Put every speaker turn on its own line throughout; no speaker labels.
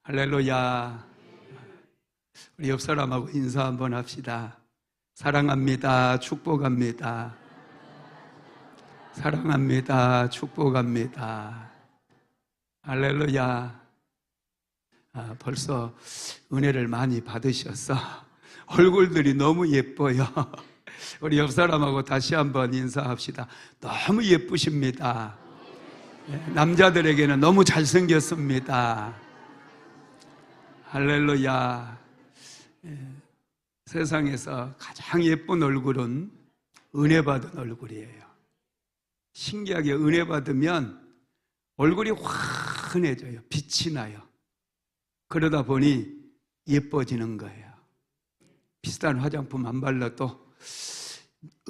할렐루야. 우리 옆 사람하고 인사 한번 합시다. 사랑합니다. 축복합니다. 사랑합니다. 축복합니다. 할렐루야. 벌써 은혜를 많이 받으셨어. 얼굴들이 너무 예뻐요. 우리 옆 사람하고 다시 한번 인사합시다. 너무 예쁘십니다. 남자들에게는 너무 잘생겼습니다. 할렐루야. 세상에서 가장 예쁜 얼굴은 은혜 받은 얼굴이에요. 신기하게 은혜 받으면 얼굴이 환해져요. 빛이 나요. 그러다 보니 예뻐지는 거예요. 비싼 화장품 안 발라도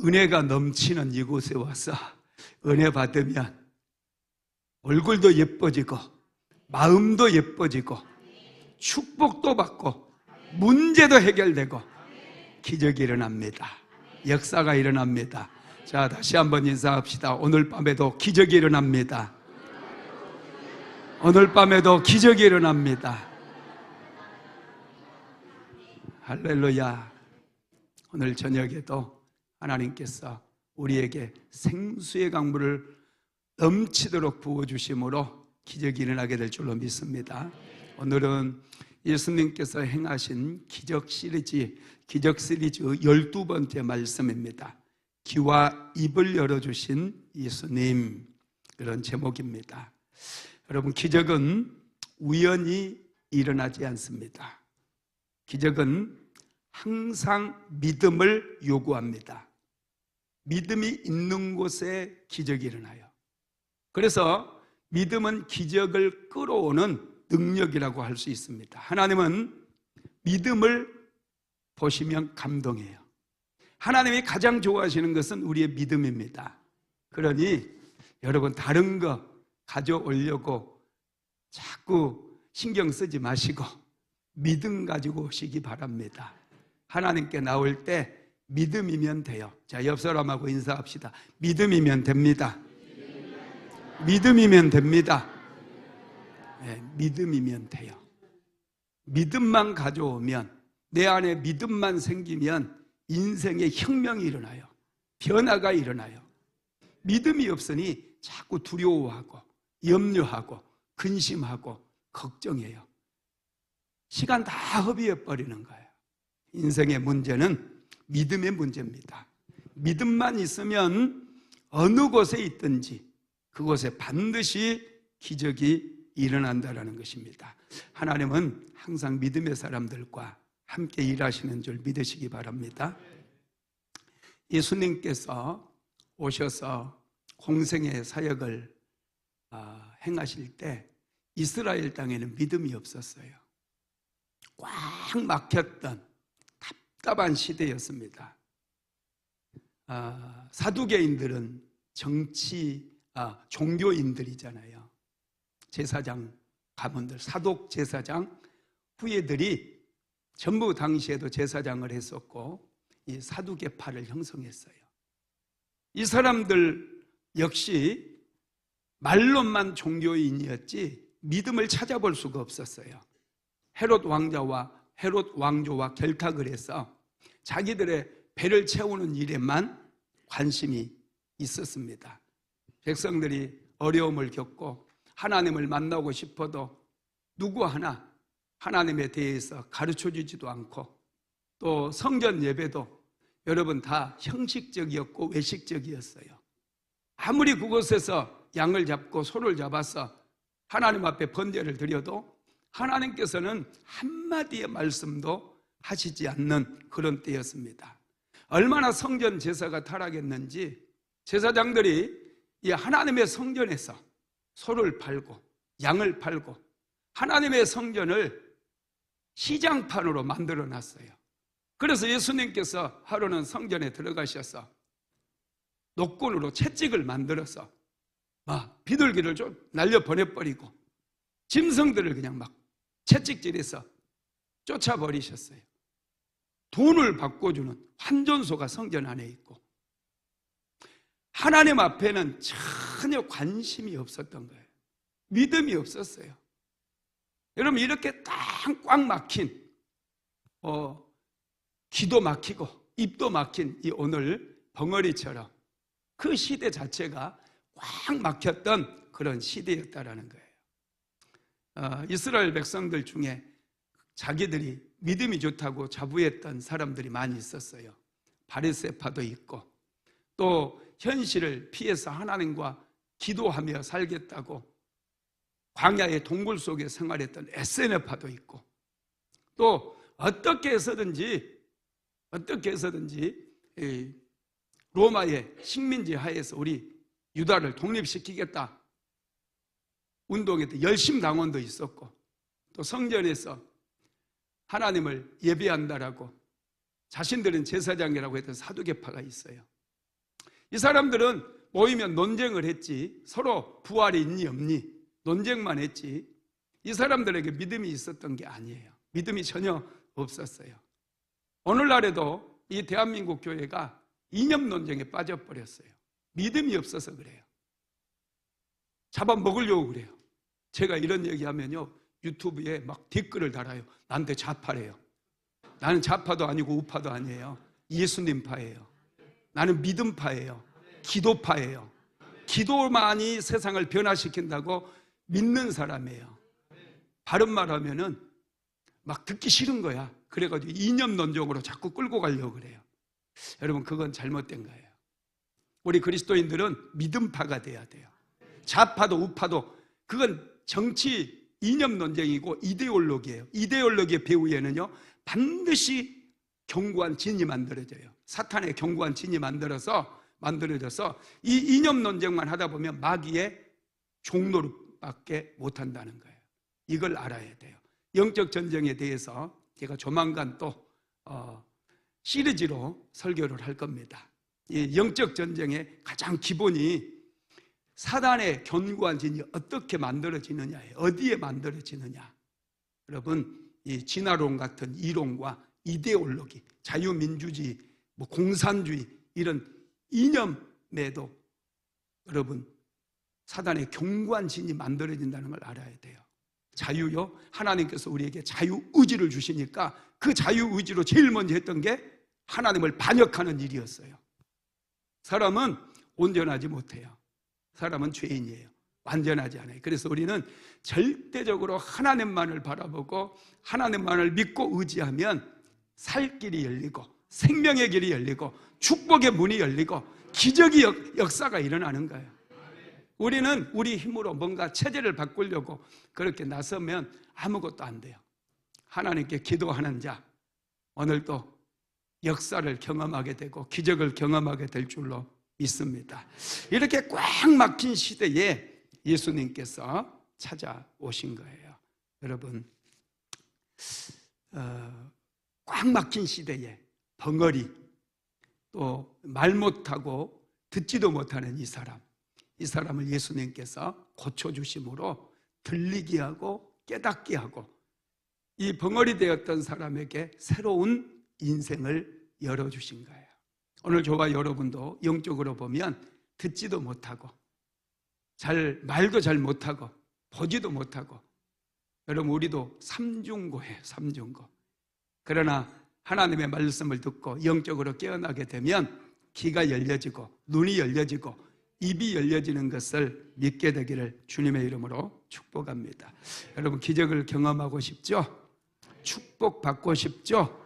은혜가 넘치는 이곳에 와서 은혜 받으면 얼굴도 예뻐지고 마음도 예뻐지고 축복도 받고 문제도 해결되고 기적이 일어납니다. 역사가 일어납니다. 자, 다시 한번 인사합시다. 오늘 밤에도 기적이 일어납니다. 오늘 밤에도 기적이 일어납니다. 할렐루야. 오늘 저녁에도 하나님께서 우리에게 생수의 강물을 넘치도록 부어주심으로 기적이 일어나게 될 줄로 믿습니다. 오늘은 예수님께서 행하신 기적 시리즈 12번째 말씀입니다. 귀와 입을 열어주신 예수님, 그런 제목입니다. 여러분, 기적은 우연히 일어나지 않습니다. 기적은 항상 믿음을 요구합니다. 믿음이 있는 곳에 기적이 일어나요. 그래서 믿음은 기적을 끌어오는 능력이라고 할 수 있습니다. 하나님은 믿음을 보시면 감동해요. 하나님이 가장 좋아하시는 것은 우리의 믿음입니다. 그러니 여러분, 다른 거 가져오려고 자꾸 신경 쓰지 마시고 믿음 가지고 오시기 바랍니다. 하나님께 나올 때 믿음이면 돼요. 자, 옆 사람하고 인사합시다. 믿음이면 됩니다. 믿음이면 됩니다. 네, 믿음이면 돼요. 믿음만 가져오면, 내 안에 믿음만 생기면 인생의 혁명이 일어나요. 변화가 일어나요. 믿음이 없으니 자꾸 두려워하고 염려하고 근심하고 걱정해요. 시간 다 허비해버리는 거예요. 인생의 문제는 믿음의 문제입니다. 믿음만 있으면 어느 곳에 있든지 그곳에 반드시 기적이 일어난다는 것입니다. 하나님은 항상 믿음의 사람들과 함께 일하시는 줄 믿으시기 바랍니다. 예수님께서 오셔서 공생의 사역을 행하실 때 이스라엘 땅에는 믿음이 없었어요. 꽉 막혔던 답답한 시대였습니다. 사두개인들은 종교인들이잖아요. 제사장 가문들, 사독 제사장 후예들이 전부 당시에도 제사장을 했었고 이 사두개파를 형성했어요. 이 사람들 역시 말로만 종교인이었지 믿음을 찾아볼 수가 없었어요. 헤롯 왕조와 결탁을 해서 자기들의 배를 채우는 일에만 관심이 있었습니다. 백성들이 어려움을 겪고 하나님을 만나고 싶어도 누구 하나 하나님에 대해서 가르쳐주지도 않고, 또 성전 예배도 여러분 다 형식적이었고 외식적이었어요. 아무리 그곳에서 양을 잡고 소를 잡아서 하나님 앞에 번제를 드려도 하나님께서는 한마디의 말씀도 하시지 않는 그런 때였습니다. 얼마나 성전 제사가 타락했는지 제사장들이 이 하나님의 성전에서 소를 팔고 양을 팔고 하나님의 성전을 시장판으로 만들어 놨어요. 그래서 예수님께서 하루는 성전에 들어가셔서 노끈으로 채찍을 만들어서 막 비둘기를 좀 날려 보내버리고 짐승들을 그냥 막 채찍질해서 쫓아버리셨어요. 돈을 바꿔주는 환전소가 성전 안에 있고 하나님 앞에는 전혀 관심이 없었던 거예요. 믿음이 없었어요. 여러분, 이렇게 딱 꽉 막힌 귀도 막히고 입도 막힌 이 오늘 벙어리처럼 그 시대 자체가 꽉 막혔던 그런 시대였다라는 거예요. 이스라엘 백성들 중에 자기들이 믿음이 좋다고 자부했던 사람들이 많이 있었어요. 바리새파도 있고, 또 현실을 피해서 하나님과 기도하며 살겠다고 광야의 동굴 속에 생활했던 에세네파도 있고, 또 어떻게 해서든지 로마의 식민지 하에서 우리 유다를 독립시키겠다 운동했던 열심당원도 있었고, 또 성전에서 하나님을 예배한다라고 자신들은 제사장이라고 했던 사두개파가 있어요. 이 사람들은 모이면 논쟁을 했지, 서로 부활이 있니 없니 논쟁만 했지, 이 사람들에게 믿음이 있었던 게 아니에요. 믿음이 전혀 없었어요. 오늘날에도 이 대한민국 교회가 이념 논쟁에 빠져버렸어요. 믿음이 없어서 그래요. 잡아먹으려고 그래요. 제가 이런 얘기하면요, 유튜브에 막 댓글을 달아요. 나한테 좌파래요. 나는 좌파도 아니고 우파도 아니에요. 예수님파예요. 나는 믿음파예요. 기도파예요. 기도만이 세상을 변화시킨다고 믿는 사람이에요. 바른 말 하면은 막 듣기 싫은 거야. 그래가지고 이념 논쟁으로 자꾸 끌고 가려고 그래요. 여러분, 그건 잘못된 거예요. 우리 그리스도인들은 믿음파가 돼야 돼요. 좌파도 우파도 그건 정치 이념 논쟁이고 이데올로기예요. 이데올로기의 배후에는요, 반드시 견고한 진이 만들어져요. 사탄의 견고한 진이 만들어져서 이 이념 논쟁만 하다 보면 마귀의 종로밖에 못한다는 거예요. 이걸 알아야 돼요. 영적 전쟁에 대해서 제가 조만간 또 시리즈로 설교를 할 겁니다. 이 영적 전쟁의 가장 기본이 사단의 견고한 진이 어떻게 만들어지느냐예요. 어디에 만들어지느냐. 여러분, 이 진화론 같은 이론과 이데올로기, 자유민주주의, 공산주의 이런 이념에도 여러분 사단의 견고한 진이 만들어진다는 걸 알아야 돼요. 자유요, 하나님께서 우리에게 자유의지를 주시니까 그 자유의지로 제일 먼저 했던 게 하나님을 반역하는 일이었어요. 사람은 온전하지 못해요. 사람은 죄인이에요. 완전하지 않아요. 그래서 우리는 절대적으로 하나님만을 바라보고 하나님만을 믿고 의지하면 살 길이 열리고 생명의 길이 열리고 축복의 문이 열리고 기적의 역사가 일어나는 거예요. 우리는 우리 힘으로 뭔가 체제를 바꾸려고 그렇게 나서면 아무것도 안 돼요. 하나님께 기도하는 자, 오늘도 역사를 경험하게 되고 기적을 경험하게 될 줄로 믿습니다. 이렇게 꽉 막힌 시대에 예수님께서 찾아오신 거예요. 여러분, 꽉 막힌 시대에 벙어리, 또 말 못하고 듣지도 못하는 이 사람을 예수님께서 고쳐주심으로 들리게 하고 깨닫게 하고 이 벙어리 되었던 사람에게 새로운 인생을 열어주신 거예요. 오늘 저와 여러분도 영적으로 보면 듣지도 못하고 말도 잘 못하고 보지도 못하고, 여러분 우리도 삼중고예요. 삼중고. 그러나 하나님의 말씀을 듣고 영적으로 깨어나게 되면 귀가 열려지고 눈이 열려지고 입이 열려지는 것을 믿게 되기를 주님의 이름으로 축복합니다. 여러분, 기적을 경험하고 싶죠? 축복받고 싶죠?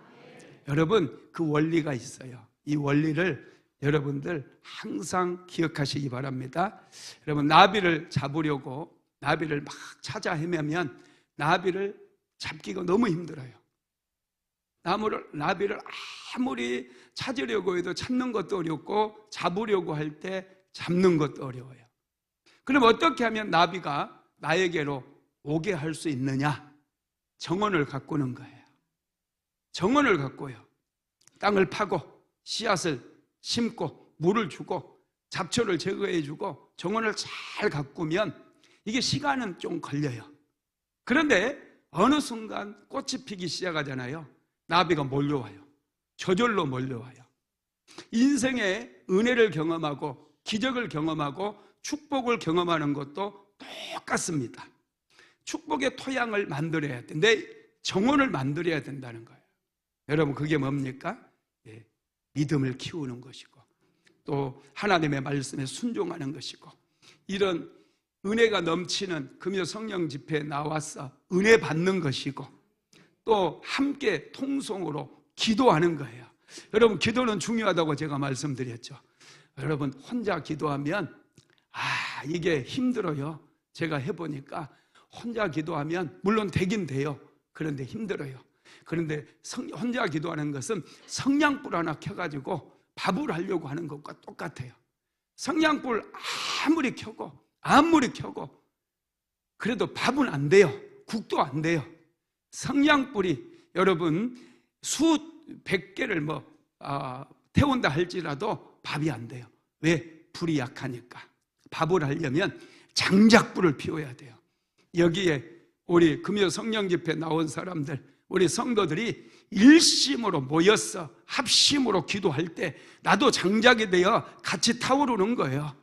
여러분, 그 원리가 있어요. 이 원리를 여러분들 항상 기억하시기 바랍니다. 여러분, 나비를 잡으려고 나비를 막 찾아 헤매면 나비를 잡기가 너무 힘들어요. 나비를 아무리 찾으려고 해도 찾는 것도 어렵고 잡으려고 할 때 잡는 것도 어려워요. 그럼 어떻게 하면 나비가 나에게로 오게 할 수 있느냐? 정원을 가꾸는 거예요. 정원을 가꿔요. 땅을 파고 씨앗을 심고 물을 주고 잡초를 제거해 주고 정원을 잘 가꾸면 이게 시간은 좀 걸려요. 그런데 어느 순간 꽃이 피기 시작하잖아요. 나비가 몰려와요. 저절로 몰려와요. 인생의 은혜를 경험하고 기적을 경험하고 축복을 경험하는 것도 똑같습니다. 축복의 토양을 만들어야 돼. 내 정원을 만들어야 된다는 거예요. 여러분, 그게 뭡니까? 예, 믿음을 키우는 것이고, 또 하나님의 말씀에 순종하는 것이고, 이런 은혜가 넘치는 금요 성령 집회에 나와서 은혜 받는 것이고, 또 함께 통성으로 기도하는 거예요. 여러분, 기도는 중요하다고 제가 말씀드렸죠. 여러분, 혼자 기도하면 이게 힘들어요. 제가 해보니까 혼자 기도하면 물론 되긴 돼요. 그런데 힘들어요. 그런데 혼자 기도하는 것은 성냥불 하나 켜가지고 밥을 하려고 하는 것과 똑같아요. 성냥불 아무리 켜고 그래도 밥은 안 돼요. 국도 안 돼요. 성냥불이 여러분 수 100개를 태운다 할지라도 밥이 안 돼요. 왜? 불이 약하니까. 밥을 하려면 장작불을 피워야 돼요. 여기에 우리 금요 성령 집회 나온 사람들, 우리 성도들이 일심으로 모여서 합심으로 기도할 때 나도 장작이 되어 같이 타오르는 거예요.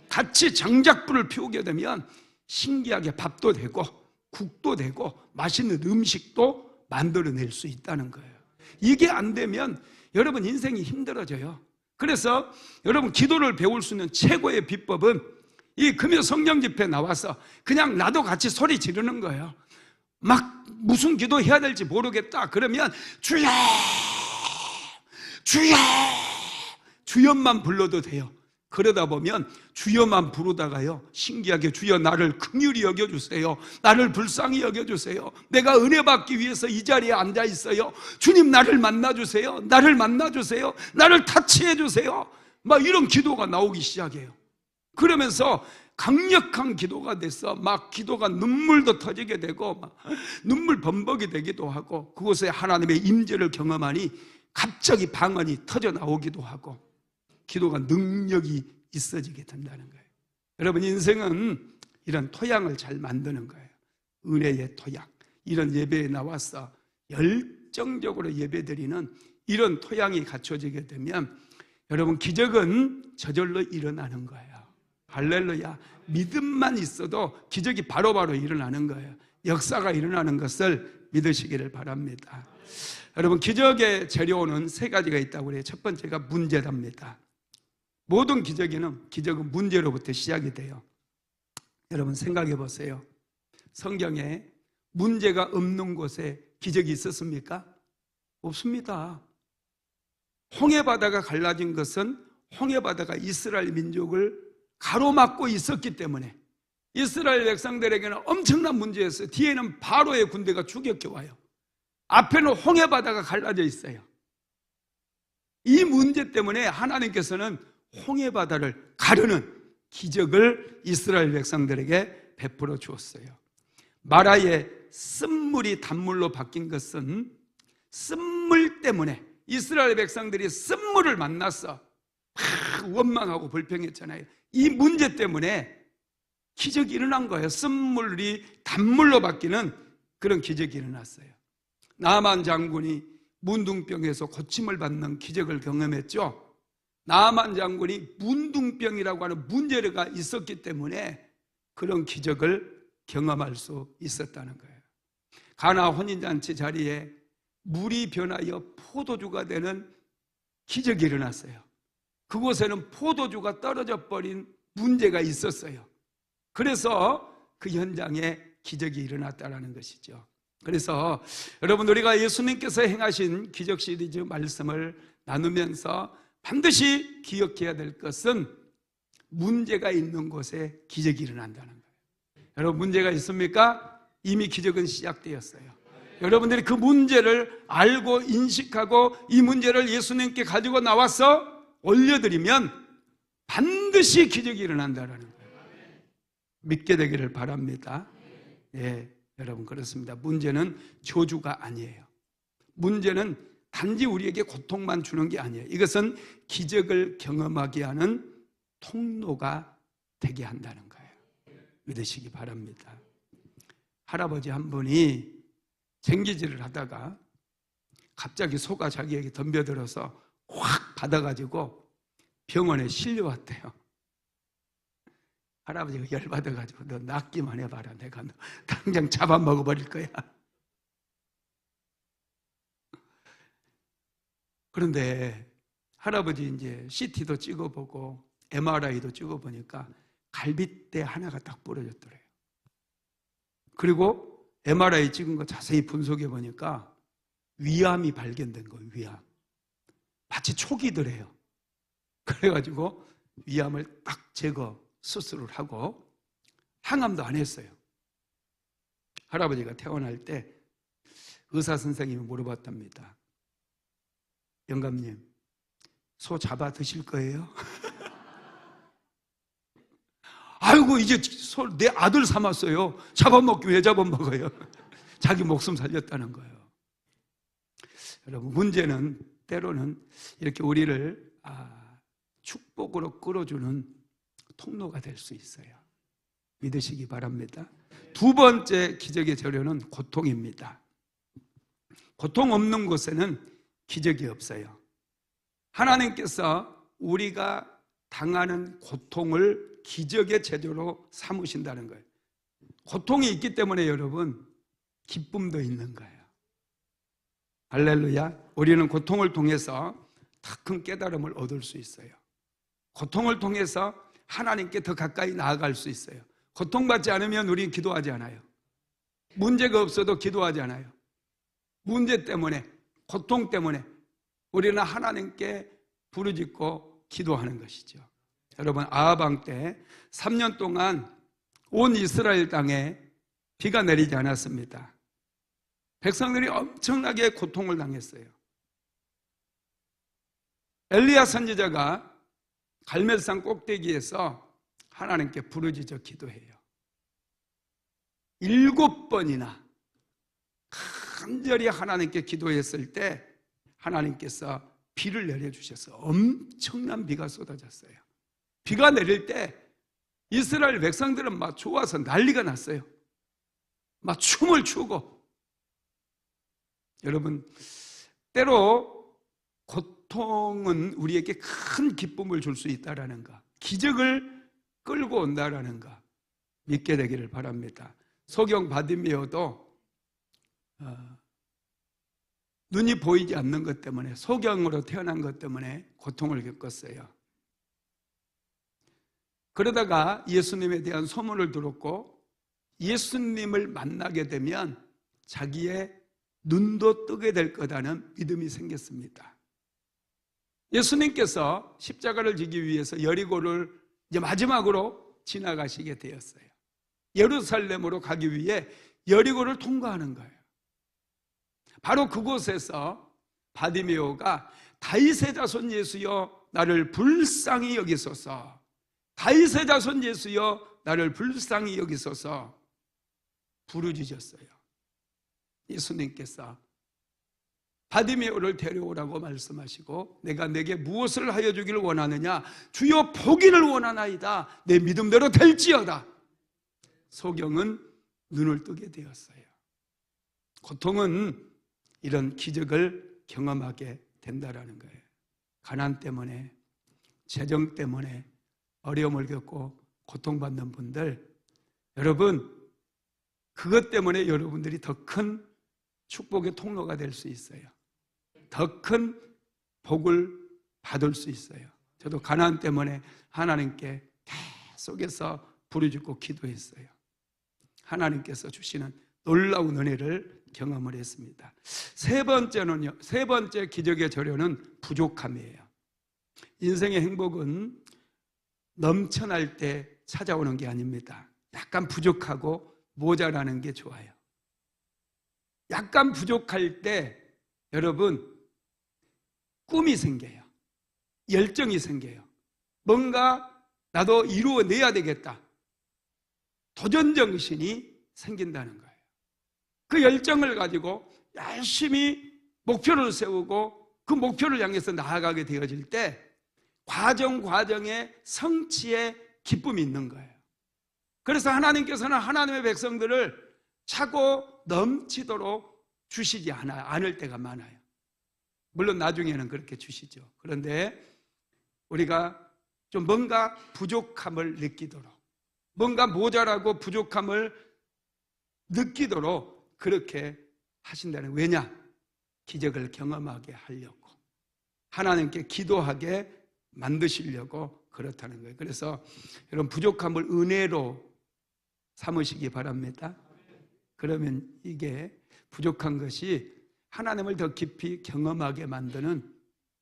같이 장작불을 피우게 되면 신기하게 밥도 되고 국도 되고 맛있는 음식도 만들어낼 수 있다는 거예요. 이게 안 되면 여러분 인생이 힘들어져요. 그래서 여러분 기도를 배울 수 있는 최고의 비법은 이 금요 성령 집회에 나와서 그냥 나도 같이 소리 지르는 거예요. 막 무슨 기도해야 될지 모르겠다 그러면 주여 주여 주여만 불러도 돼요. 그러다 보면 주여만 부르다가요 신기하게 주여 나를 긍휼히 여겨주세요. 나를 불쌍히 여겨주세요. 내가 은혜 받기 위해서 이 자리에 앉아 있어요. 주님 나를 만나주세요. 나를 만나주세요. 나를 타치해주세요. 막 이런 기도가 나오기 시작해요. 그러면서 강력한 기도가 돼서 막 기도가 눈물도 터지게 되고 막 눈물 범벅이 되기도 하고 그곳에 하나님의 임재를 경험하니 갑자기 방언이 터져 나오기도 하고 기도가 능력이 있어지게 된다는 거예요. 여러분 인생은 이런 토양을 잘 만드는 거예요. 은혜의 토양. 이런 예배에 나와서 열정적으로 예배드리는 이런 토양이 갖춰지게 되면 여러분 기적은 저절로 일어나는 거예요. 할렐루야. 믿음만 있어도 기적이 바로바로 일어나는 거예요. 역사가 일어나는 것을 믿으시기를 바랍니다. 여러분 기적의 재료는 세 가지가 있다고 그래요. 첫 번째가 문제랍니다. 모든 기적은 문제로부터 시작이 돼요. 여러분 생각해 보세요. 성경에 문제가 없는 곳에 기적이 있었습니까? 없습니다. 홍해바다가 갈라진 것은 홍해바다가 이스라엘 민족을 가로막고 있었기 때문에 이스라엘 백성들에게는 엄청난 문제였어요. 뒤에는 바로의 군대가 추격해 와요. 앞에는 홍해바다가 갈라져 있어요. 이 문제 때문에 하나님께서는 홍해바다를 가르는 기적을 이스라엘 백성들에게 베풀어 주었어요. 마라의 쓴물이 단물로 바뀐 것은 쓴물 때문에 이스라엘 백성들이 쓴물을 만나서 원망하고 불평했잖아요. 이 문제 때문에 기적이 일어난 거예요. 쓴물이 단물로 바뀌는 그런 기적이 일어났어요. 나만 장군이 문둥병에서 고침을 받는 기적을 경험했죠. 나만 장군이 문둥병이라고 하는 문제가 있었기 때문에 그런 기적을 경험할 수 있었다는 거예요. 가나 혼인잔치 자리에 물이 변하여 포도주가 되는 기적이 일어났어요. 그곳에는 포도주가 떨어져 버린 문제가 있었어요. 그래서 그 현장에 기적이 일어났다는 것이죠. 그래서 여러분 우리가 예수님께서 행하신 기적 시리즈 말씀을 나누면서 반드시 기억해야 될 것은 문제가 있는 곳에 기적이 일어난다는 거예요. 여러분 문제가 있습니까? 이미 기적은 시작되었어요. 여러분들이 그 문제를 알고 인식하고 이 문제를 예수님께 가지고 나와서 올려드리면 반드시 기적이 일어난다는 거예요. 믿게 되기를 바랍니다. 예, 여러분 그렇습니다. 문제는 저주가 아니에요. 문제는 단지 우리에게 고통만 주는 게 아니에요. 이것은 기적을 경험하게 하는 통로가 되게 한다는 거예요. 믿으시기 바랍니다. 할아버지 한 분이 쟁기질을 하다가 갑자기 소가 자기에게 덤벼들어서 확 받아가지고 병원에 실려왔대요. 할아버지가 열받아가지고 너 낫기만 해봐라. 내가 너 당장 잡아먹어버릴 거야. 그런데 할아버지 이제 CT도 찍어보고 MRI도 찍어보니까 갈빗대 하나가 딱 부러졌더래요. 그리고 MRI 찍은 거 자세히 분석해 보니까 위암이 발견된 거예요. 위암. 마치 초기더래요. 그래가지고 위암을 딱 제거 수술을 하고 항암도 안 했어요. 할아버지가 퇴원할 때 의사 선생님이 물어봤답니다. 영감님, 소 잡아 드실 거예요? 아이고, 이제 소 내 아들 삼았어요. 잡아먹기 왜 잡아먹어요? 자기 목숨 살렸다는 거예요. 여러분, 문제는 때로는 이렇게 우리를 축복으로 끌어주는 통로가 될 수 있어요. 믿으시기 바랍니다. 두 번째 기적의 재료는 고통입니다. 고통 없는 곳에는 기적이 없어요. 하나님께서 우리가 당하는 고통을 기적의 재료로 삼으신다는 거예요. 고통이 있기 때문에 여러분, 기쁨도 있는 거예요. 할렐루야. 우리는 고통을 통해서 더 큰 깨달음을 얻을 수 있어요. 고통을 통해서 하나님께 더 가까이 나아갈 수 있어요. 고통받지 않으면 우리는 기도하지 않아요. 문제가 없어도 기도하지 않아요. 문제 때문에, 고통 때문에 우리는 하나님께 부르짖고 기도하는 것이죠. 여러분, 아합 왕 때 3년 동안 온 이스라엘 땅에 비가 내리지 않았습니다. 백성들이 엄청나게 고통을 당했어요. 엘리야 선지자가 갈멜산 꼭대기에서 하나님께 부르짖어 기도해요. 7번이나 간절히 하나님께 기도했을 때 하나님께서 비를 내려주셔서 엄청난 비가 쏟아졌어요. 비가 내릴 때 이스라엘 백성들은 막 좋아서 난리가 났어요. 막 춤을 추고. 여러분, 때로 고통은 우리에게 큰 기쁨을 줄 수 있다라는 거, 기적을 끌고 온다라는 거 믿게 되기를 바랍니다. 소경 바디메오도 눈이 보이지 않는 것 때문에, 소경으로 태어난 것 때문에 고통을 겪었어요. 그러다가 예수님에 대한 소문을 들었고 예수님을 만나게 되면 자기의 눈도 뜨게 될 거라는 믿음이 생겼습니다. 예수님께서 십자가를 지기 위해서 여리고를 이제 마지막으로 지나가시게 되었어요. 예루살렘으로 가기 위해 여리고를 통과하는 거예요. 바로 그곳에서 바디메오가 다윗의 자손 예수여 나를 불쌍히 여기소서, 다윗의 자손 예수여 나를 불쌍히 여기소서 부르짖었어요. 예수님께서 바디메오를 데려오라고 말씀하시고 내가 내게 무엇을 하여 주기를 원하느냐, 주여 보기를 원하나이다, 내 믿음대로 될지어다. 소경은 눈을 뜨게 되었어요. 고통은 이런 기적을 경험하게 된다라는 거예요. 가난 때문에, 재정 때문에 어려움을 겪고 고통받는 분들, 여러분, 그것 때문에 여러분들이 더 큰 축복의 통로가 될 수 있어요. 더 큰 복을 받을 수 있어요. 저도 가난 때문에 하나님께 계속해서 부르짖고 기도했어요. 하나님께서 주시는 놀라운 은혜를 경험을 했습니다. 세 번째 기적의 재료는 부족함이에요. 인생의 행복은 넘쳐날 때 찾아오는 게 아닙니다. 약간 부족하고 모자라는 게 좋아요. 약간 부족할 때 여러분 꿈이 생겨요. 열정이 생겨요. 뭔가 나도 이루어내야 되겠다. 도전정신이 생긴다는 거예요. 그 열정을 가지고 열심히 목표를 세우고 그 목표를 향해서 나아가게 되어질 때 과정에 성취의 기쁨이 있는 거예요. 그래서 하나님께서는 하나님의 백성들을 차고 넘치도록 주시지 않을 때가 많아요. 물론 나중에는 그렇게 주시죠. 그런데 우리가 좀 뭔가 부족함을 느끼도록, 뭔가 모자라고 부족함을 느끼도록 그렇게 하신다는, 왜냐? 기적을 경험하게 하려고, 하나님께 기도하게 만드시려고 그렇다는 거예요. 그래서 여러분, 부족함을 은혜로 삼으시기 바랍니다. 그러면 이게 부족한 것이 하나님을 더 깊이 경험하게 만드는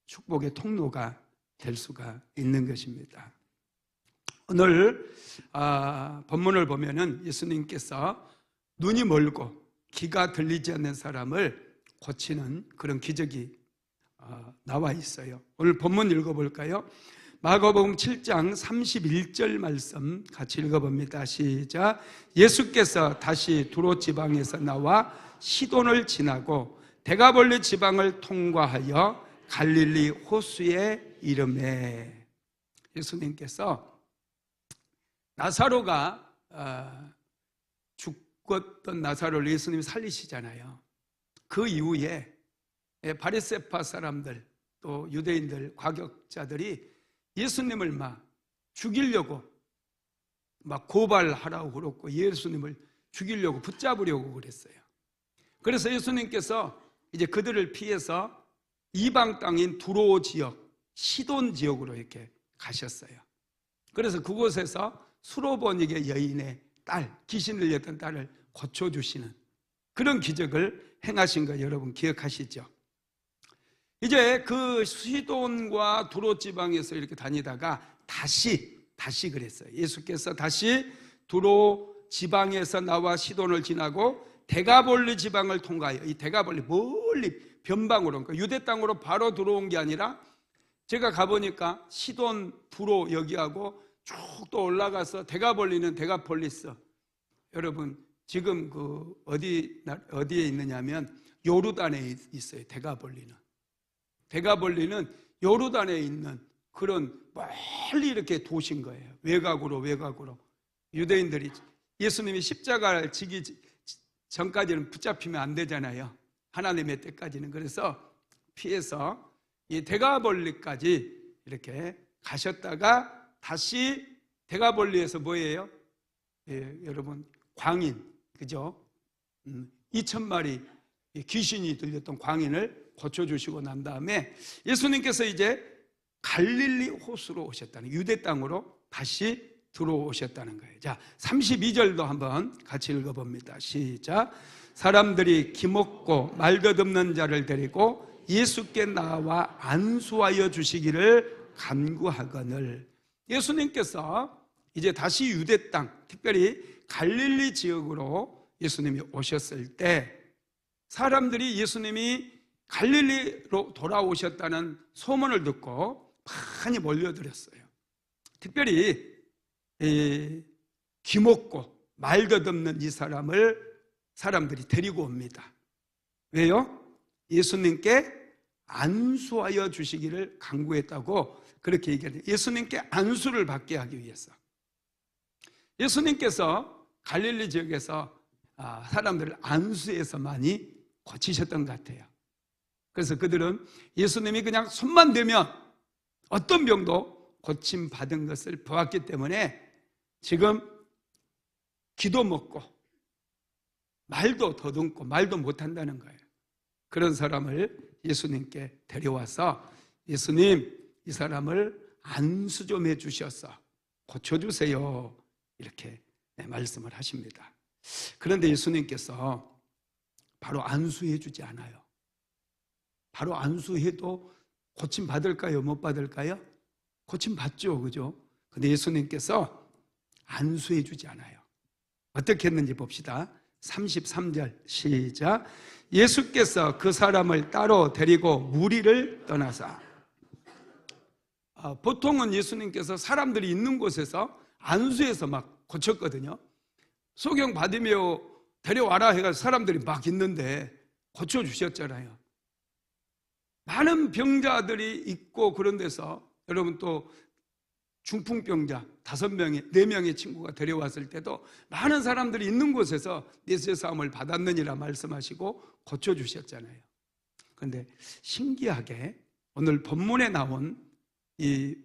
축복의 통로가 될 수가 있는 것입니다. 오늘 본문을 보면은 예수님께서 눈이 멀고 귀가 들리지 않는 사람을 고치는 그런 기적이 나와 있어요. 오늘 본문 읽어볼까요? 마가복음 7장 31절 말씀 같이 읽어봅니다. 시작. 예수께서 다시 두로 지방에서 나와 시돈을 지나고 데가볼리 지방을 통과하여 갈릴리 호수에 이르매. 예수님께서 나사로가 죽었던 나사로를 예수님이 살리시잖아요. 그 이후에 바리새파 사람들, 또 유대인들, 과격자들이 예수님을 막 죽이려고 막 고발하라고 그랬고, 예수님을 죽이려고 붙잡으려고 그랬어요. 그래서 예수님께서 이제 그들을 피해서 이방 땅인 두로 지역, 시돈 지역으로 이렇게 가셨어요. 그래서 그곳에서 수로보니게 여인의 딸, 귀신을 들렸던 딸을 고쳐주시는 그런 기적을 행하신 거 여러분 기억하시죠? 이제 그 시돈과 두로 지방에서 이렇게 다니다가 다시 그랬어요. 예수께서 다시 두로 지방에서 나와 시돈을 지나고 데가볼리 지방을 통과해요. 이 데가볼리, 멀리 변방으로, 그러니까 유대 땅으로 바로 들어온 게 아니라, 제가 가보니까 시돈, 두로 여기하고 쭉 또 올라가서 데가볼리는 데가폴리스. 여러분 지금 그 어디에 있느냐면 요르단에 있어요. 데가볼리는 요르단에 있는 그런 멀리 이렇게 도시인 거예요. 외곽으로 유대인들이 예수님이 십자가를 지기 전까지는 붙잡히면 안 되잖아요. 하나님의 때까지는. 그래서 피해서 이 데가볼리까지 이렇게 가셨다가 다시 데가볼리에서 뭐예요? 여러분 광인, 그죠? 2,000마리 귀신이 들렸던 광인을 고쳐주시고 난 다음에 예수님께서 이제 갈릴리 호수로 오셨다는, 유대 땅으로 다시 들어오셨다는 거예요. 자, 32절도 한번 같이 읽어봅니다. 시작. 사람들이 기먹고 말덧없는 자를 데리고 예수께 나와 안수하여 주시기를 간구하거늘. 예수님께서 이제 다시 유대 땅, 특별히 갈릴리 지역으로 예수님이 오셨을 때 사람들이 예수님이 갈릴리로 돌아오셨다는 소문을 듣고 많이 몰려들었어요. 특별히 귀먹고 말덧없는 이 사람을 사람들이 데리고 옵니다. 왜요? 예수님께 안수하여 주시기를 간구했다고 그렇게 얘기해요. 예수님께 안수를 받게 하기 위해서. 예수님께서 갈릴리 지역에서 사람들을 안수해서 많이 고치셨던 것 같아요. 그래서 그들은 예수님이 그냥 손만 대면 어떤 병도 고침받은 것을 보았기 때문에 지금 귀도 먹고 말도 더듬고 말도 못한다는 거예요. 그런 사람을 예수님께 데려와서 예수님, 이 사람을 안수 좀 해주셔서 고쳐주세요, 이렇게 말씀을 하십니다. 그런데 예수님께서 바로 안수해 주지 않아요. 바로 안수해도 고침 받을까요? 못 받을까요? 고침 받죠, 그죠? 근데 예수님께서 안수해 주지 않아요. 어떻게 했는지 봅시다. 33절 시작. 예수께서 그 사람을 따로 데리고 무리를 떠나사. 보통은 예수님께서 사람들이 있는 곳에서 안수해서 막 고쳤거든요. 소경 받으며 데려와라 해가지고 사람들이 막 있는데 고쳐주셨잖아요. 많은 병자들이 있고 그런 데서 여러분 또 중풍병자 5명의 4명의 친구가 데려왔을 때도 많은 사람들이 있는 곳에서 내 죄사함을 받았느니라 말씀하시고 고쳐주셨잖아요. 그런데 신기하게 오늘 본문에 나온 이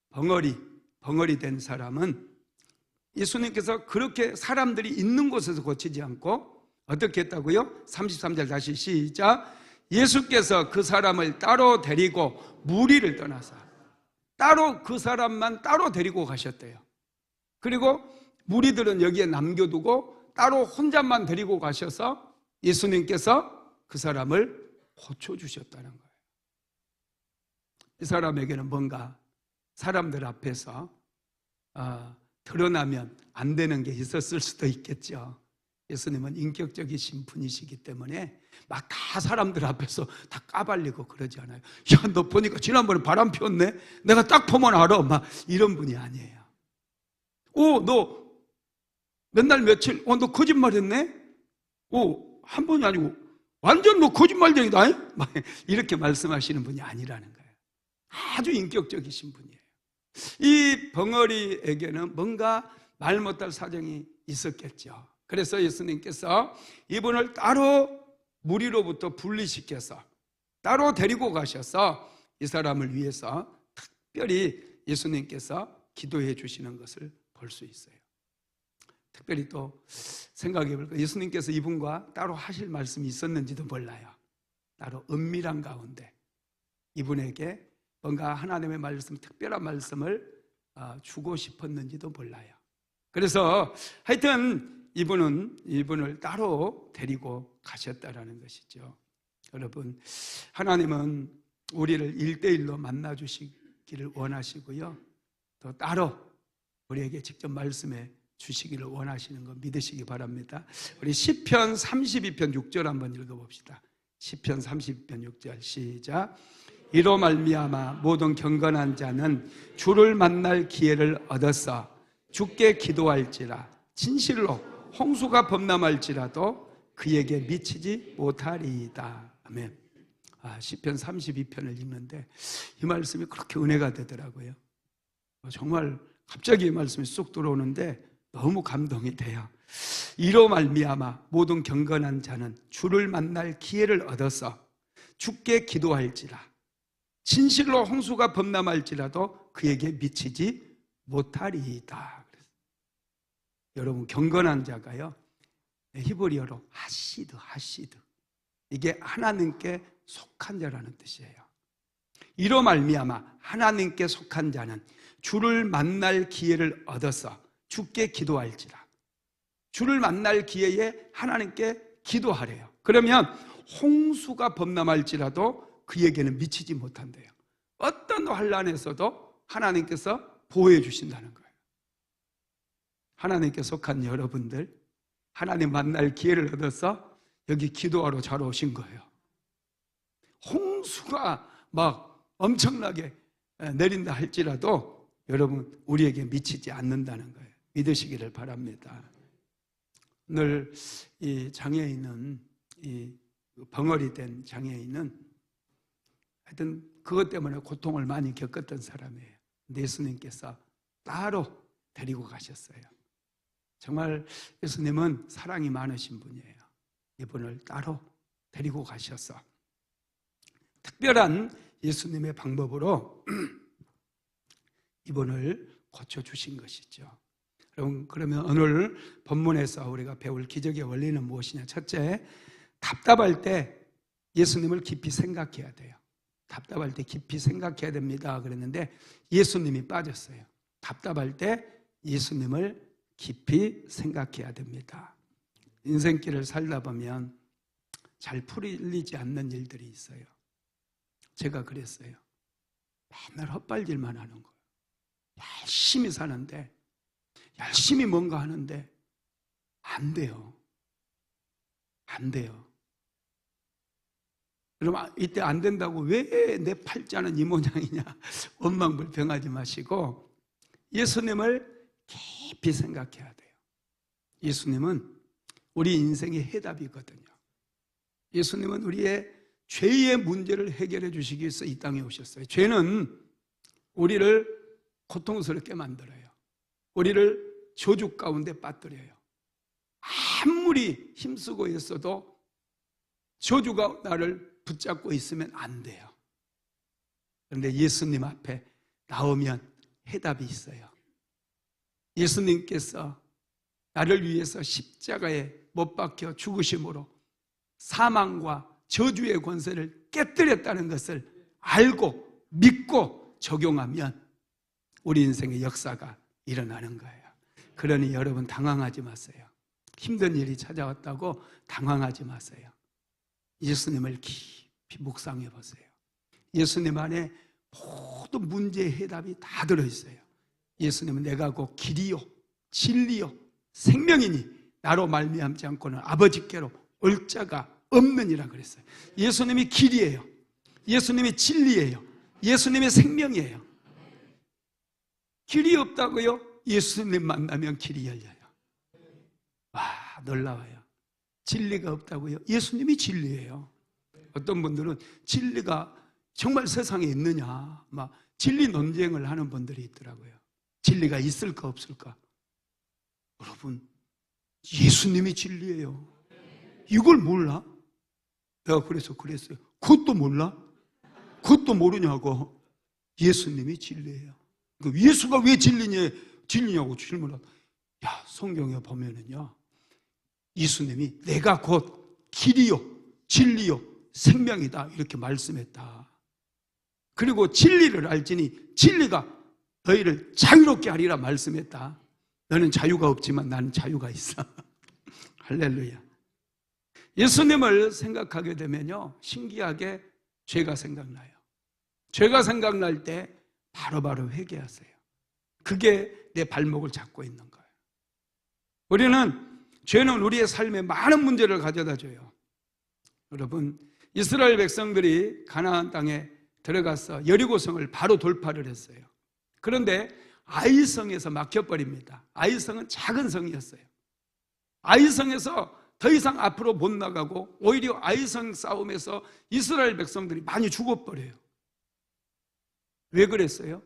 벙어리 된 사람은 예수님께서 그렇게 사람들이 있는 곳에서 고치지 않고 어떻게 했다고요? 33절 다시 시작. 예수께서 그 사람을 따로 데리고 무리를 떠나서 따로 그 사람만 따로 데리고 가셨대요. 그리고 무리들은 여기에 남겨두고 따로 혼자만 데리고 가셔서 예수님께서 그 사람을 고쳐주셨다는 거예요. 이 사람에게는 뭔가 사람들 앞에서 드러나면 안 되는 게 있었을 수도 있겠죠. 예수님은 인격적이신 분이시기 때문에 막 다 사람들 앞에서 다 까발리고 그러지 않아요. 야, 너 보니까 지난번에 바람 피웠네? 내가 딱 보면 알아. 막 이런 분이 아니에요. 너 맨날 며칠, 너 거짓말 했네? 한 번이 아니고 완전 너 거짓말쟁이다. 막 이렇게 말씀하시는 분이 아니라는 거예요. 아주 인격적이신 분이에요. 이 벙어리에게는 뭔가 말 못할 사정이 있었겠죠. 그래서 예수님께서 이분을 따로 무리로부터 분리시켜서 따로 데리고 가셔서 이 사람을 위해서 특별히 예수님께서 기도해 주시는 것을 볼 수 있어요. 특별히 또 생각해 볼까요? 예수님께서 이분과 따로 하실 말씀이 있었는지도 몰라요. 따로 은밀한 가운데 이분에게 뭔가 하나님의 말씀, 특별한 말씀을 주고 싶었는지도 몰라요. 그래서 하여튼 이분을 따로 데리고 가셨다라는 것이죠. 여러분, 하나님은 우리를 1대1로 만나 주시기를 원하시고요. 또 따로 우리에게 직접 말씀해 주시기를 원하시는 거 믿으시기 바랍니다. 우리 시편 32편 6절 한번 읽어봅시다. 시편 32편 6절 시작. 이로 말미암아 모든 경건한 자는 주를 만날 기회를 얻었어 주께 기도할지라 진실로 홍수가 범람할지라도 그에게 미치지 못하리이다. 아멘. 시편 32편을 읽는데 이 말씀이 그렇게 은혜가 되더라고요. 정말 갑자기 이 말씀이 쑥 들어오는데 너무 감동이 돼요. 이로 말미암아 모든 경건한 자는 주를 만날 기회를 얻어서 주께 기도할지라 진실로 홍수가 범람할지라도 그에게 미치지 못하리이다. 여러분, 경건한 자가요, 히브리어로 하시드 이게 하나님께 속한 자라는 뜻이에요. 이로 말미암아 하나님께 속한 자는 주를 만날 기회를 얻어서 주께 기도할지라. 주를 만날 기회에 하나님께 기도하래요. 그러면 홍수가 범람할지라도 그에게는 미치지 못한대요. 어떤 환난에서도 하나님께서 보호해 주신다는 거예요. 하나님께 속한 여러분들, 하나님 만날 기회를 얻어서 여기 기도하러 잘 오신 거예요. 홍수가 막 엄청나게 내린다 할지라도 여러분, 우리에게 미치지 않는다는 거예요. 믿으시기를 바랍니다. 오늘 이 장애인은, 이 벙어리 된 장애인은 하여튼 그것 때문에 고통을 많이 겪었던 사람이에요. 근데 예수님께서 따로 데리고 가셨어요. 정말 예수님은 사랑이 많으신 분이에요. 이분을 따로 데리고 가셔서 특별한 예수님의 방법으로 이분을 고쳐주신 것이죠. 여러분, 그러면 오늘 본문에서 우리가 배울 기적의 원리는 무엇이냐? 첫째, 답답할 때 예수님을 깊이 생각해야 돼요. 답답할 때 깊이 생각해야 됩니다 그랬는데 예수님이 빠졌어요. 답답할 때 예수님을 깊이 생각해야 됩니다. 인생길을 살다 보면 잘 풀리지 않는 일들이 있어요. 제가 그랬어요. 맨날 헛발질만 하는 거예요. 열심히 사는데, 열심히 뭔가 하는데 안 돼요. 안 돼요. 그럼 이때 안 된다고 왜 내 팔자는 이 모양이냐 원망불평하지 마시고 예수님을 깊이 생각해야 돼요. 예수님은 우리 인생의 해답이거든요. 예수님은 우리의 죄의 문제를 해결해 주시기 위해서 이 땅에 오셨어요. 죄는 우리를 고통스럽게 만들어요. 우리를 저주 가운데 빠뜨려요. 아무리 힘쓰고 있어도 저주가 나를 붙잡고 있으면 안 돼요. 그런데 예수님 앞에 나오면 해답이 있어요. 예수님께서 나를 위해서 십자가에 못 박혀 죽으심으로 사망과 저주의 권세를 깨뜨렸다는 것을 알고 믿고 적용하면 우리 인생의 역사가 일어나는 거예요. 그러니 여러분 당황하지 마세요. 힘든 일이 찾아왔다고 당황하지 마세요. 예수님을 깊이 묵상해 보세요. 예수님 안에 모든 문제의 해답이 다 들어있어요. 예수님은 내가 곧 길이요 진리요 생명이니 나로 말미암지 않고는 아버지께로 올 자가 없느니라 그랬어요. 예수님이 길이에요. 예수님이 진리예요. 예수님이 생명이에요. 길이 없다고요? 예수님 만나면 길이 열려요. 와, 놀라워요. 진리가 없다고요? 예수님이 진리예요. 어떤 분들은 진리가 정말 세상에 있느냐 막 진리 논쟁을 하는 분들이 있더라고요. 진리가 있을까 없을까? 여러분, 예수님이 진리예요. 이걸 몰라? 내가 그래서 그랬어요. 그것도 몰라? 그것도 모르냐고. 예수님이 진리예요. 예수가 왜 진리냐고 질문하고. 야, 성경에 보면은요, 예수님이 내가 곧 길이요 진리요 생명이다 이렇게 말씀했다. 그리고 진리를 알지니 진리가 너희를 자유롭게 하리라 말씀했다. 너는 자유가 없지만 나는 자유가 있어. 할렐루야. 예수님을 생각하게 되면요, 신기하게 죄가 생각나요. 죄가 생각날 때 바로바로 회개하세요. 그게 내 발목을 잡고 있는 거예요. 죄는 우리의 삶에 많은 문제를 가져다 줘요. 여러분, 이스라엘 백성들이 가나안 땅에 들어가서 여리고성을 바로 돌파를 했어요. 그런데 아이성에서 막혀버립니다. 아이성은 작은 성이었어요. 아이성에서 더 이상 앞으로 못 나가고 오히려 아이성 싸움에서 이스라엘 백성들이 많이 죽어버려요. 왜 그랬어요?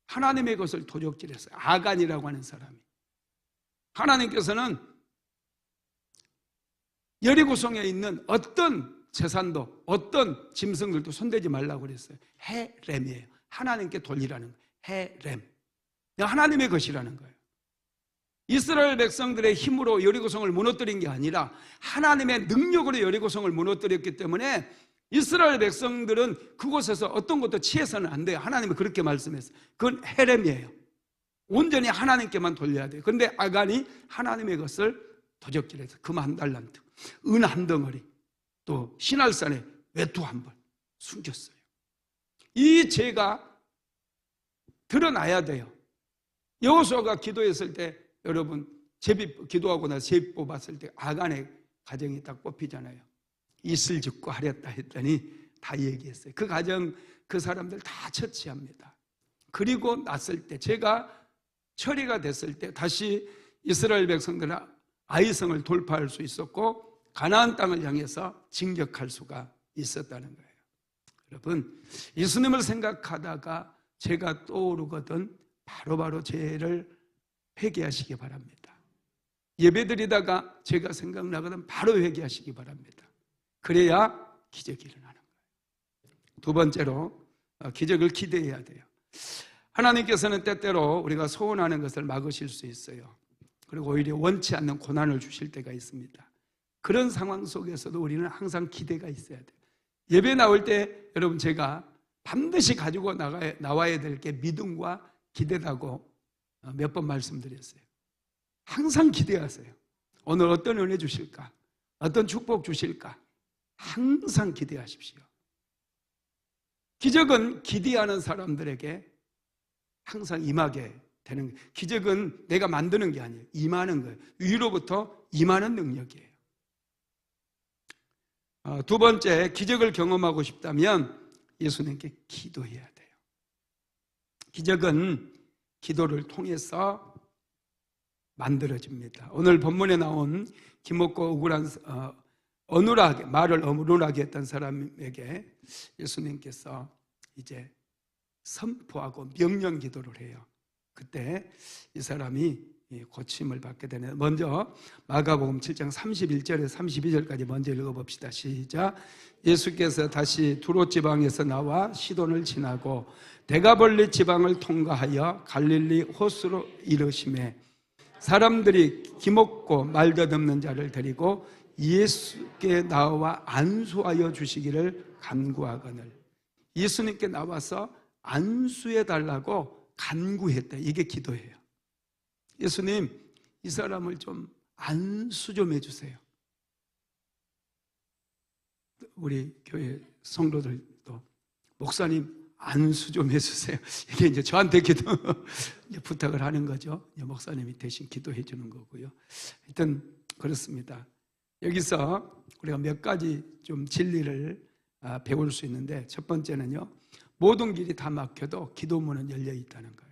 하나님의 것을 도적질했어요. 아간이라고 하는 사람이. 하나님께서는 여리고성에 있는 어떤 재산도 어떤 짐승들도 손대지 말라고 그랬어요. 헤렘이에요. 하나님께 돌리라는 거예요. 헤렘. 하나님의 것이라는 거예요. 이스라엘 백성들의 힘으로 여리고성을 무너뜨린 게 아니라 하나님의 능력으로 여리고성을 무너뜨렸기 때문에 이스라엘 백성들은 그곳에서 어떤 것도 취해서는 안 돼요. 하나님은 그렇게 말씀했어요. 그건 헤렘이에요. 온전히 하나님께만 돌려야 돼요. 그런데 아간이 하나님의 것을 도적질해서 금 1달란트, 은 1덩어리, 또 신할산에 외투 1벌 숨겼어요. 이 죄가 드러나야 돼요. 여호수아가 기도했을 때, 여러분 제비 기도하고 나서 제비 뽑았을 때 아간의 가정이 딱 뽑히잖아요. 이슬 짓고 하렸다 했더니 다 얘기했어요. 그 가정 그 사람들 다 처치합니다. 그리고 났을 때, 제가 처리가 됐을 때 다시 이스라엘 백성들은 아이성을 돌파할 수 있었고 가나안 땅을 향해서 진격할 수가 있었다는 거예요. 여러분, 예수님을 생각하다가 죄가 떠오르거든 바로바로 죄를 회개하시기 바랍니다. 예배드리다가 죄가 생각나거든 바로 회개하시기 바랍니다. 그래야 기적이 일어나는 거예요. 두 번째로, 기적을 기대해야 돼요. 하나님께서는 때때로 우리가 소원하는 것을 막으실 수 있어요. 그리고 오히려 원치 않는 고난을 주실 때가 있습니다. 그런 상황 속에서도 우리는 항상 기대가 있어야 돼요. 예배 나올 때 여러분, 제가 반드시 가지고 나와야 될 게 믿음과 기대다고 몇 번 말씀드렸어요. 항상 기대하세요. 오늘 어떤 은혜 주실까? 어떤 축복 주실까? 항상 기대하십시오. 기적은 기대하는 사람들에게 항상 임하게 되는 거예요. 기적은 내가 만드는 게 아니에요. 임하는 거예요. 위로부터 임하는 능력이에요. 두 번째, 기적을 경험하고 싶다면 예수님께 기도해야 돼요. 기적은 기도를 통해서 만들어집니다. 오늘 본문에 나온 기먹고 억울한 말을 어눌하게 했던 사람에게 예수님께서 이제 선포하고 명령 기도를 해요. 그때 이 사람이 고침을 받게 되네요. 먼저 마가복음 7장 31절에서 32절까지 먼저 읽어봅시다. 시작. 예수께서 다시 두로 지방에서 나와 시돈을 지나고 데가볼리 지방을 통과하여 갈릴리 호수로 이르시매 사람들이 기먹고 말더듬는 자를 데리고 예수께 나와 안수하여 주시기를 간구하거늘. 예수님께 나와서 안수해 달라고 간구했다. 이게 기도예요. 예수님, 이 사람을 좀 안수 좀 해주세요. 우리 교회 성도들도 목사님 안수 좀 해주세요. 이게 이제 저한테 기도 이제 부탁을 하는 거죠. 목사님이 대신 기도해 주는 거고요. 하여튼 그렇습니다. 여기서 우리가 몇 가지 좀 진리를 배울 수 있는데, 첫 번째는요, 모든 길이 다 막혀도 기도문은 열려 있다는 거예요.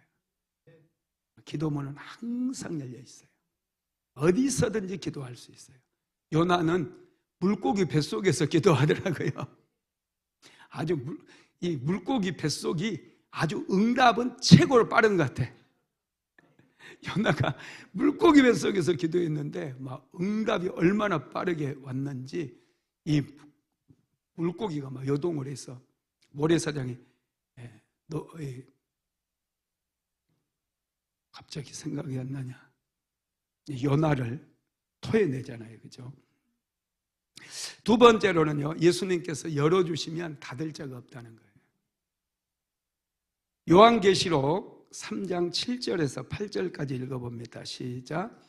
기도문은 항상 열려 있어요. 어디서든지 기도할 수 있어요. 요나는 물고기 뱃속에서 기도하더라고요. 아주 이 물고기 뱃속이 아주 응답은 최고로 빠른 것 같아. 요나가 물고기 뱃속에서 기도했는데 막 응답이 얼마나 빠르게 왔는지, 이 물고기가 막 요동을 해서 모래사장에 갑자기 생각이 안 나냐, 요나를 토해내잖아요. 그죠? 두 번째로는요, 예수님께서 열어주시면 닫을 자가 없다는 거예요. 요한계시록 3장 7절에서 8절까지 읽어봅니다. 시작.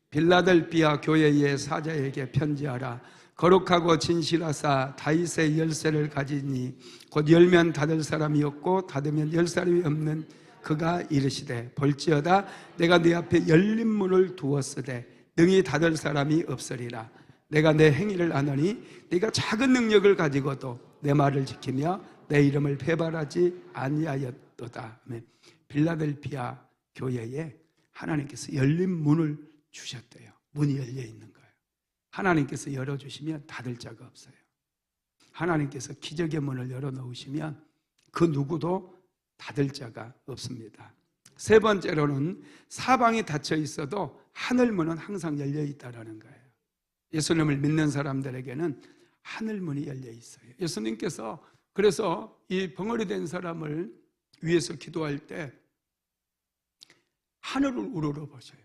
빌라델비아 교회의 사자에게 편지하라. 거룩하고 진실하사 다윗의 열쇠를 가지니 곧 열면 닫을 사람이 없고 닫으면 열 사람이 없는 그가 이르시되, 볼지어다 내가 네 앞에 열린 문을 두었으되 능히 닫을 사람이 없으리라. 내가 내 행위를 아노니 네가 작은 능력을 가지고도 내 말을 지키며 내 이름을 배반하지 아니하였도다. 빌라델비아 교회에 하나님께서 열린 문을 주셨대요. 문이 열려 있는 거예요. 하나님께서 열어주시면 닫을 자가 없어요. 하나님께서 기적의 문을 열어놓으시면 그 누구도 닫을 자가 없습니다. 세 번째로는 사방이 닫혀 있어도 하늘 문은 항상 열려 있다는 거예요. 예수님을 믿는 사람들에게는 하늘 문이 열려 있어요. 예수님께서 그래서 이 벙어리 된 사람을 위해서 기도할 때 하늘을 우러러보셔요.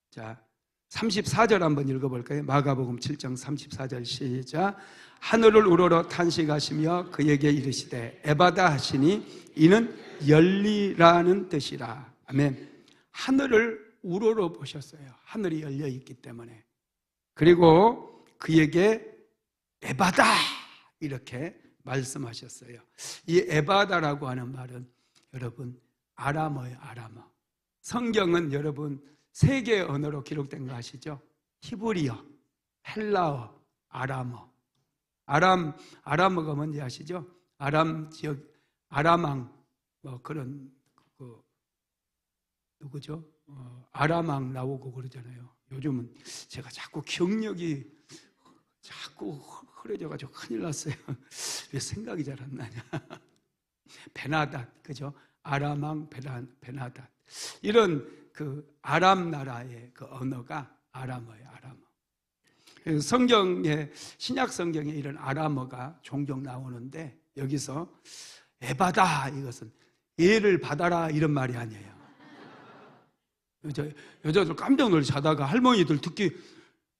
자, 34절 한번 읽어볼까요? 마가복음 7장 34절 시작. 하늘을 우러러 탄식하시며 그에게 이르시되 에바다 하시니 이는 열리라는 뜻이라. 아멘. 하늘을 우러러 보셨어요. 하늘이 열려 있기 때문에. 그리고 그에게 에바다 이렇게 말씀하셨어요. 이 에바다라고 하는 말은 여러분 아람어예요. 아람어. 성경은 여러분 세 개의 언어로 기록된 거 아시죠? 히브리어, 헬라어, 아람어. 아람어가 뭔지 아시죠? 아람 지역, 아람왕 뭐 그런 누구죠? 아람왕 나오고 그러잖아요. 요즘은 제가 자꾸 기억력이 자꾸 흐려져가지고 큰일 났어요. 왜 생각이 잘 안 나냐? 베나닷, 그죠? 아람왕 베나닷. 이런 그 아람 나라의 그 언어가 아람어예요. 아람어. 성경에, 신약 성경에 이런 아람어가 종종 나오는데 여기서 에바다, 이것은 예를 받아라 이런 말이 아니에요. 여자들 깜짝 놀라 자다가 할머니들 듣기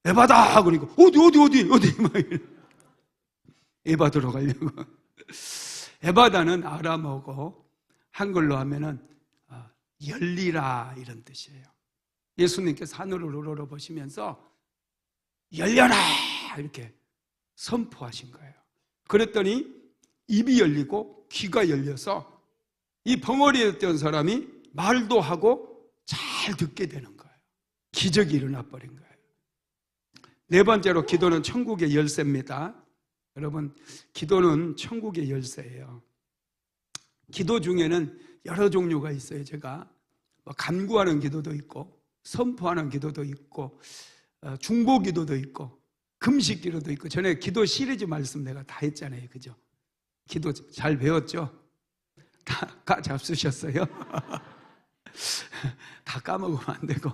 에바다 그러니까 어디 막 에바들어 가려고. 에바다는 아람어고 한글로 하면은 열리라 이런 뜻이에요. 예수님께서 하늘을 우러러보시면서 열려라 이렇게 선포하신 거예요. 그랬더니 입이 열리고 귀가 열려서 이 벙어리였던 사람이 말도 하고 잘 듣게 되는 거예요. 기적이 일어나 버린 거예요. 네 번째로 기도는 천국의 열쇠입니다. 여러분, 기도는 천국의 열쇠예요. 기도 중에는 여러 종류가 있어요. 제가 간구하는 기도도 있고 선포하는 기도도 있고 중보 기도도 있고 금식 기도도 있고. 전에 기도 시리즈 말씀 내가 다 했잖아요. 그죠? 기도 잘 배웠죠? 다 잡수셨어요? 다 까먹으면 안 되고.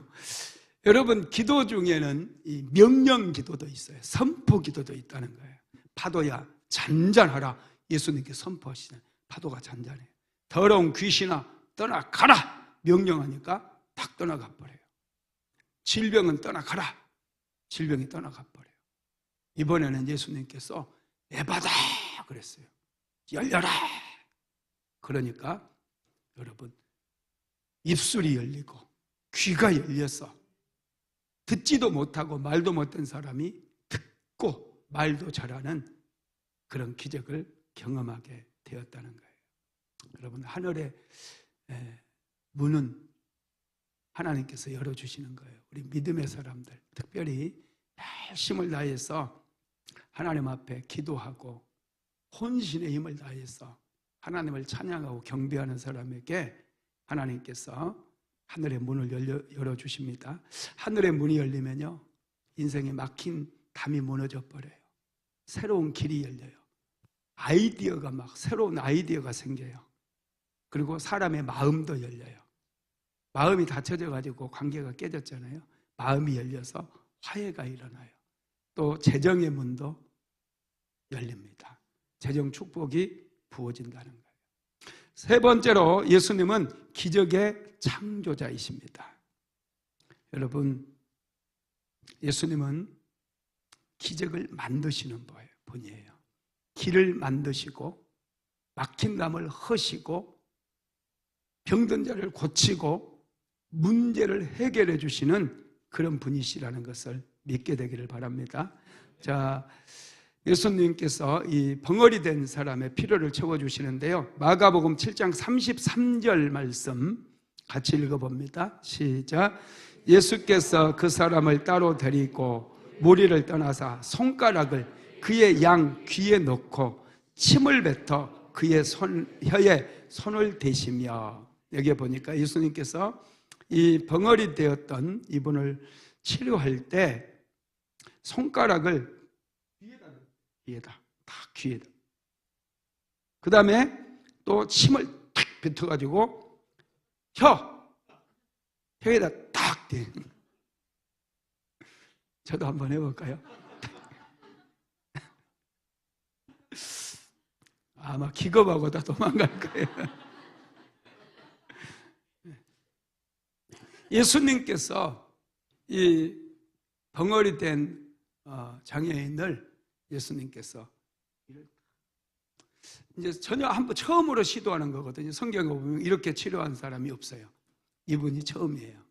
여러분, 기도 중에는 이 명령 기도도 있어요. 선포 기도도 있다는 거예요. 파도야 잔잔하라. 예수님께 선포하시는 파도가 잔잔해요. 더러운 귀신아 떠나가라. 명령하니까 탁 떠나가 버려요. 질병은 떠나가라. 질병이 떠나가 버려요. 이번에는 예수님께서 에바다 그랬어요. 열려라. 그러니까 여러분, 입술이 열리고 귀가 열려서 듣지도 못하고 말도 못한 사람이 듣고 말도 잘하는 그런 기적을 경험하게 되었다는 거예요. 여러분, 하늘의 문은 하나님께서 열어주시는 거예요. 우리 믿음의 사람들, 특별히 열심을 다해서 하나님 앞에 기도하고 혼신의 힘을 다해서 하나님을 찬양하고 경배하는 사람에게 하나님께서 하늘의 문을 열어주십니다. 하늘의 문이 열리면요, 인생에 막힌 담이 무너져 버려요. 새로운 길이 열려요. 아이디어가 새로운 아이디어가 생겨요. 그리고 사람의 마음도 열려요. 마음이 닫혀져 가지고 관계가 깨졌잖아요. 마음이 열려서 화해가 일어나요. 또 재정의 문도 열립니다. 재정 축복이 부어진다는 거예요. 세 번째로 예수님은 기적의 창조자이십니다. 여러분, 예수님은 기적을 만드시는 분이에요. 길을 만드시고 막힌 담을 허시고 병든 자를 고치고 문제를 해결해 주시는 그런 분이시라는 것을 믿게 되기를 바랍니다. 자, 예수님께서 이 벙어리 된 사람의 필요를 채워주시는데요, 마가복음 7장 33절 말씀 같이 읽어봅니다. 시작. 예수께서 그 사람을 따로 데리고 무리를 떠나사 손가락을 그의 양 귀에 넣고 침을 뱉어 그의 혀에 손을 대시며, 여기 보니까 예수님께서 이 벙어리 되었던 이분을 치료할 때 손가락을 귀에다, 딱 귀에다. 그 다음에 또 침을 탁 뱉어가지고 혀에다 딱 대. 저도 한번 해볼까요? 아마 기겁하고 다 도망갈 거예요. 예수님께서 이 벙어리 된 장애인을 예수님께서 이제 전혀 처음으로 시도하는 거거든요. 성경에 보면 이렇게 치료한 사람이 없어요. 이분이 처음이에요.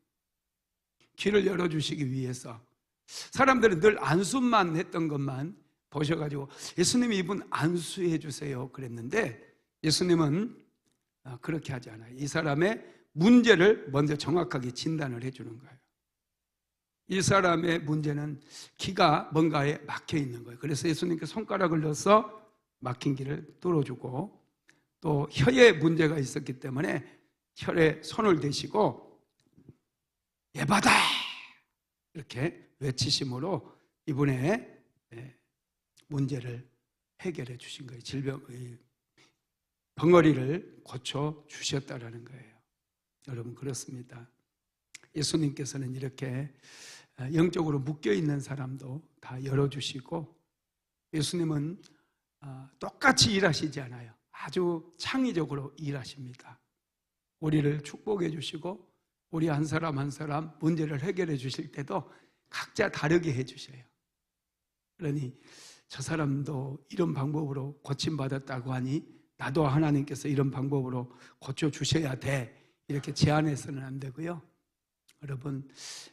길을 열어주시기 위해서. 사람들은 늘 안수만 했던 것만 보셔가지고 예수님이 이분 안수해 주세요 그랬는데, 예수님은 그렇게 하지 않아요. 이 사람의 문제를 먼저 정확하게 진단을 해주는 거예요. 이 사람의 문제는 기가 뭔가에 막혀 있는 거예요. 그래서 예수님께 손가락을 넣어서 막힌 길을 뚫어주고, 또 혀에 문제가 있었기 때문에 혀에 손을 대시고 예바다 이렇게 외치심으로 이분의 문제를 해결해 주신 거예요. 질병의 벙어리를 고쳐 주셨다라는 거예요. 여러분, 그렇습니다. 예수님께서는 이렇게 영적으로 묶여있는 사람도 다 열어주시고, 예수님은 똑같이 일하시지 않아요. 아주 창의적으로 일하십니다. 우리를 축복해 주시고 우리 한 사람 한 사람 문제를 해결해 주실 때도 각자 다르게 해 주셔요. 그러니 저 사람도 이런 방법으로 고침받았다고 하니 나도 하나님께서 이런 방법으로 고쳐주셔야 돼, 이렇게 제안해서는 안 되고요. 여러분,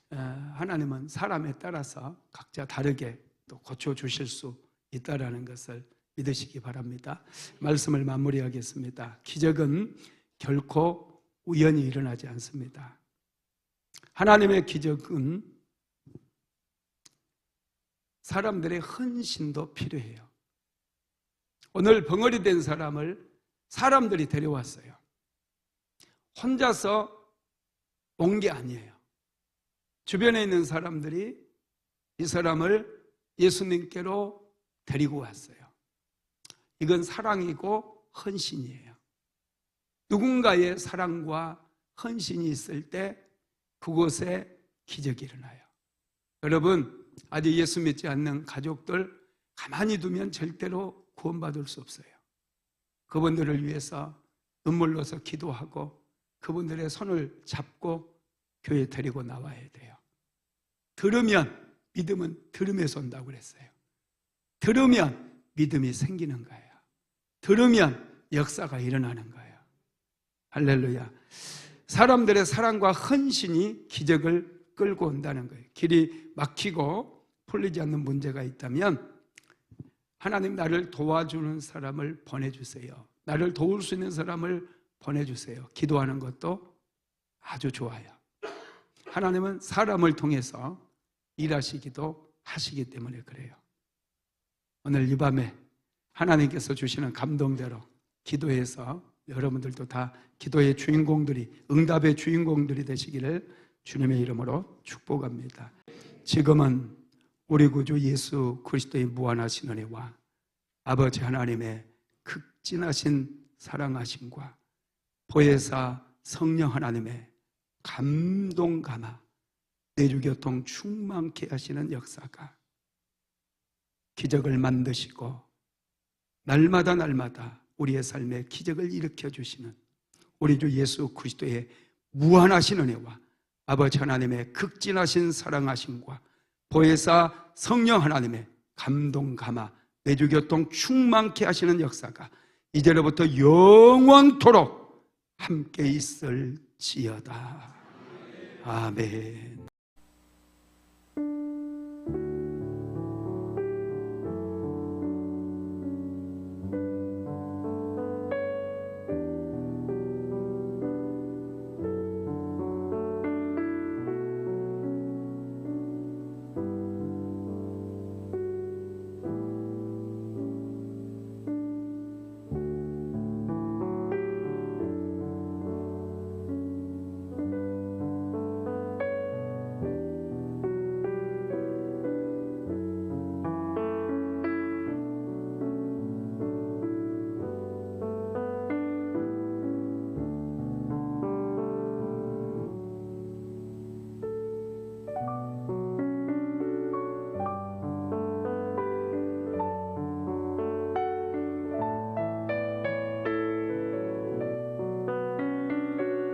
하나님은 사람에 따라서 각자 다르게 또 고쳐주실 수 있다는 것을 믿으시기 바랍니다. 말씀을 마무리하겠습니다. 기적은 결코 우연히 일어나지 않습니다. 하나님의 기적은 사람들의 헌신도 필요해요. 오늘 벙어리 된 사람을 사람들이 데려왔어요. 혼자서 온 게 아니에요. 주변에 있는 사람들이 이 사람을 예수님께로 데리고 왔어요. 이건 사랑이고 헌신이에요. 누군가의 사랑과 헌신이 있을 때 그곳에 기적이 일어나요. 여러분, 아직 예수 믿지 않는 가족들 가만히 두면 절대로 구원받을 수 없어요. 그분들을 위해서 눈물로서 기도하고 그분들의 손을 잡고 교회에 데리고 나와야 돼요. 들으면, 믿음은 들음에서 온다고 그랬어요. 들으면 믿음이 생기는 거예요. 들으면 역사가 일어나는 거예요. 할렐루야. 사람들의 사랑과 헌신이 기적을 끌고 온다는 거예요. 길이 막히고 풀리지 않는 문제가 있다면 하나님, 나를 도와주는 사람을 보내주세요. 나를 도울 수 있는 사람을 보내주세요. 기도하는 것도 아주 좋아요. 하나님은 사람을 통해서 일하시기도 하시기 때문에 그래요. 오늘 이 밤에 하나님께서 주시는 감동대로 기도해서 여러분들도 다 기도의 주인공들이, 응답의 주인공들이 되시기를 주님의 이름으로 축복합니다. 지금은 우리 구주 예수 그리스도의 무한하신 은혜와 아버지 하나님의 극진하신 사랑하심과 보혜사 성령 하나님의 감동 감화, 내주교통 충만케 하시는 역사가 기적을 만드시고 날마다 날마다 우리의 삶에 기적을 일으켜 주시는 우리 주 예수 그리스도의 무한하신 은혜와 아버지 하나님의 극진하신 사랑하심과 보혜사 성령 하나님의 감동 감화, 내주교통 충만케 하시는 역사가 이제로부터 영원토록 함께 있을지어다. 아멘.